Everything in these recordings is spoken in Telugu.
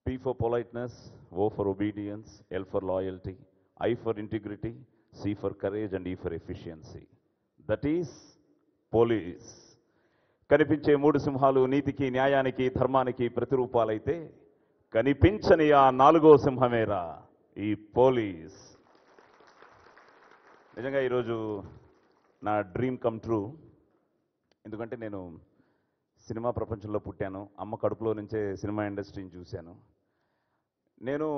P for politeness, O for obedience, L for loyalty, I for integrity, C for courage, and E for efficiency. That is police. కనిపించే మూడు సింహాలు నీతికి, న్యాయానికి, ధర్మానికి ప్రతిరూపాలైతే కనిపించని ఆ నాలుగో సింహమేరా ఈ పోలీస్. నిజంగా ఈరోజు నా డ్రీమ్ కమ్ ట్రూ. ఎందుకంటే నేను సినిమా ప్రపంచంలో పుట్టాను, అమ్మ కడుపులో నుంచే సినిమా ఇండస్ట్రీని చూశాను. నేను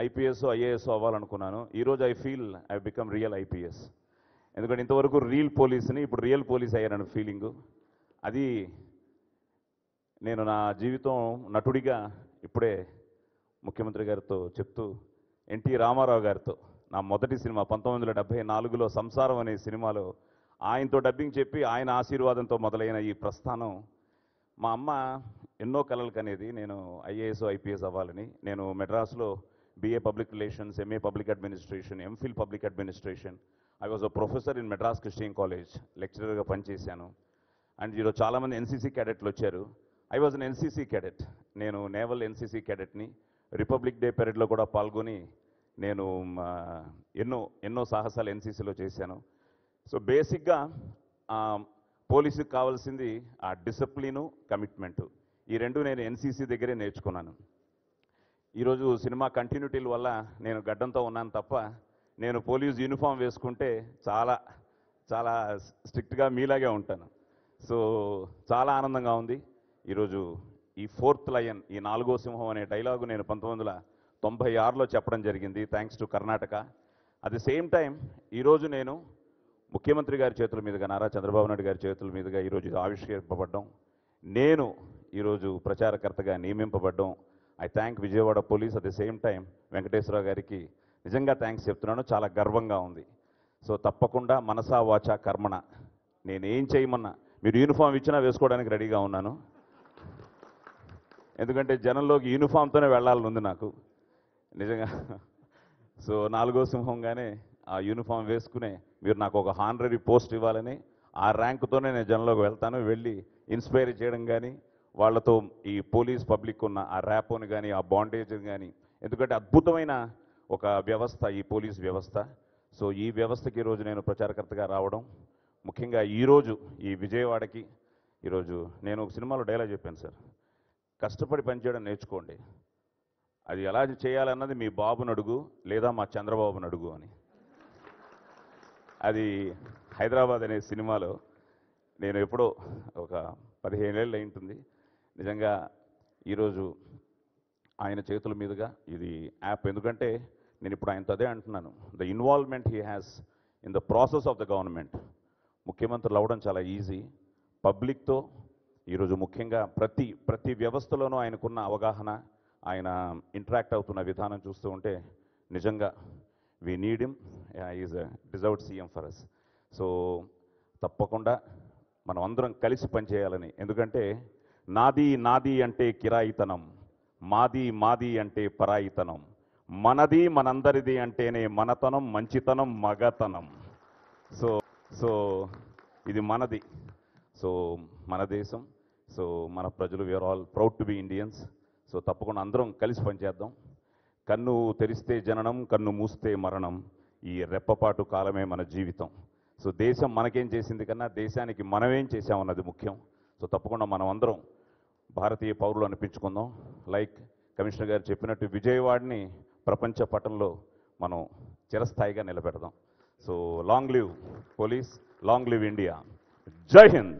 ఐపీఎస్ ఐఏఎస్ అవ్వాలనుకున్నాను. ఈరోజు I feel I become real IPS. ఎందుకంటే ఇంతవరకు రియల్ పోలీస్ని, ఇప్పుడు రియల్ పోలీస్ అయ్యానని ఫీలింగు. అది నేను నా జీవితం నటుడిగా ఇప్పుడే ముఖ్యమంత్రి గారితో చెప్తూ, ఎన్టీ రామారావు గారితో నా మొదటి సినిమా 1974లో సంసారం అనే సినిమాలో ఆయనతో డబ్బింగ్ చెప్పి ఆయన ఆశీర్వాదంతో మొదలైన ఈ ప్రస్థానం. మా అమ్మ ఎన్నో కలలు కనేది నేను ఐఏఎస్ ఐపీఎస్ అవ్వాలని. నేను మెడ్రాస్లో BA public relations, MA public administration, MPhil public administration. I was a professor in Madras Christian college, లెక్చరర్గా పనిచేశాను. అండ్ ఈరోజు చాలామంది ఎన్సీసీ క్యాడెట్లు వచ్చారు. I was an NCC cadet. నేను నేవల్ ఎన్సీసీ క్యాడెట్ని. రిపబ్లిక్ డే పెరేడ్లో కూడా పాల్గొని నేను ఎన్నో సాహసాలు ఎన్సీసీలో చేశాను. సో బేసిక్గా పోలీసుకి కావాల్సింది ఆ డిసిప్లిను, కమిట్మెంటు. ఈ రెండు నేను ఎన్సీసీ దగ్గరే నేర్చుకున్నాను. ఈరోజు సినిమా కంటిన్యూటీల వల్ల నేను గడ్డంతో ఉన్నాను తప్ప, నేను పోలీస్ యూనిఫామ్ వేసుకుంటే చాలా చాలా స్ట్రిక్ట్గా మీలాగే ఉంటాను. సో చాలా ఆనందంగా ఉంది. ఈరోజు ఈ ఫోర్త్ లయన్, ఈ నాలుగో సింహం అనే డైలాగు నేను 1996లో చెప్పడం జరిగింది, thanks to Karnataka. At the same time ఈరోజు నేను ముఖ్యమంత్రి గారి చేతుల మీదుగా, నారా చంద్రబాబు నాయుడు గారి చేతుల మీదుగా ఈరోజు ఆవిష్కరింపబడ్డం, నేను ఈరోజు ప్రచారకర్తగా నియమింపబడ్డం. I thank Vijayawada police. At the same time Venkateswara Rao గారికి నిజంగా థ్యాంక్స్ చెప్తున్నాను, చాలా గర్వంగా ఉంది. సో తప్పకుండా మనసా వాచా కర్మణ నేనేం చేయమన్నా, మీరు యూనిఫామ్ ఇచ్చినా వేసుకోవడానికి రెడీగా ఉన్నాను. ఎందుకంటే జనంలోకి యూనిఫామ్తోనే వెళ్ళాలని ఉంది నాకు నిజంగా. సో నాలుగో సింహంగానే ఆ యూనిఫామ్ వేసుకునే మీరు నాకు ఒక హానరీ పోస్ట్ ఇవ్వాలని, ఆ ర్యాంకుతోనే నేను జనంలోకి వెళ్తాను. వెళ్ళి ఇన్స్పైర్ చేయడం కానీ, వాళ్ళతో ఈ పోలీస్ పబ్లిక్ ఉన్న ఆ ర్యాపోని కానీ, ఆ బాండేజ్ కానీ, ఎందుకంటే అద్భుతమైన ఒక వ్యవస్థ ఈ పోలీస్ వ్యవస్థ. సో ఈ వ్యవస్థకి ఈరోజు నేను ప్రచారకర్తగా రావడం, ముఖ్యంగా ఈరోజు ఈ విజయవాడకి, ఈరోజు నేను ఒక సినిమాలో డైలాగ్ చెప్పాను సార్, కష్టపడి పనిచేయడం నేర్చుకోండి, అది ఎలా చేయాలన్నది మీ బాబుని అడుగు లేదా మా చంద్రబాబుని అడుగు అని. అది హైదరాబాద్ అనే సినిమాలో నేను ఎప్పుడో ఒక 15 ఏళ్ళు అయింటుంది. నిజంగా ఈరోజు ఆయన చేతుల మీదుగా ఇది యాప్, ఎందుకంటే నేను ఇప్పుడు ఆయనతో అదే అంటున్నాను, the involvement he has in the process of the government. ముఖ్యమంత్రులు అవ్వడం చాలా ఈజీ. పబ్లిక్తో ఈరోజు ముఖ్యంగా ప్రతి వ్యవస్థలోనూ ఆయనకున్న అవగాహన, ఆయన ఇంటరాక్ట్ అవుతున్న విధానం చూస్తూ ఉంటే నిజంగా we need him. Is deserved CM for us. So తప్పకుండా మనం అందరం కలిసి పనిచేయాలని. ఎందుకంటే నాది నాది అంటే కిరాయితనం, మాది మాది అంటే పరాయితనం, మనది మనందరిది అంటేనే మనతనం, మంచితనం, మగతనం. సో ఇది మనది. సో మన దేశం, సో మన ప్రజలు, we are all proud to be Indians. So తప్పకుండా అందరం కలిసి పనిచేద్దాం. కన్ను తెరిస్తే జననం, కన్ను మూస్తే మరణం, ఈ రెప్పపాటు కాలమే మన జీవితం. సో దేశం మనకేం చేసింది కన్నా దేశానికి మనమేం చేశామన్నది ముఖ్యం. సో తప్పకుండా మనం అందరం భారతీయ పౌరులు అనిపించుకుందాం. లైక్ కమిషనర్ గారు చెప్పినట్టు విజయవాడని ప్రపంచ పటంలో మనం చిరస్థాయిగా నిలబెడదాం. So long live police, long live India. జై హింద్.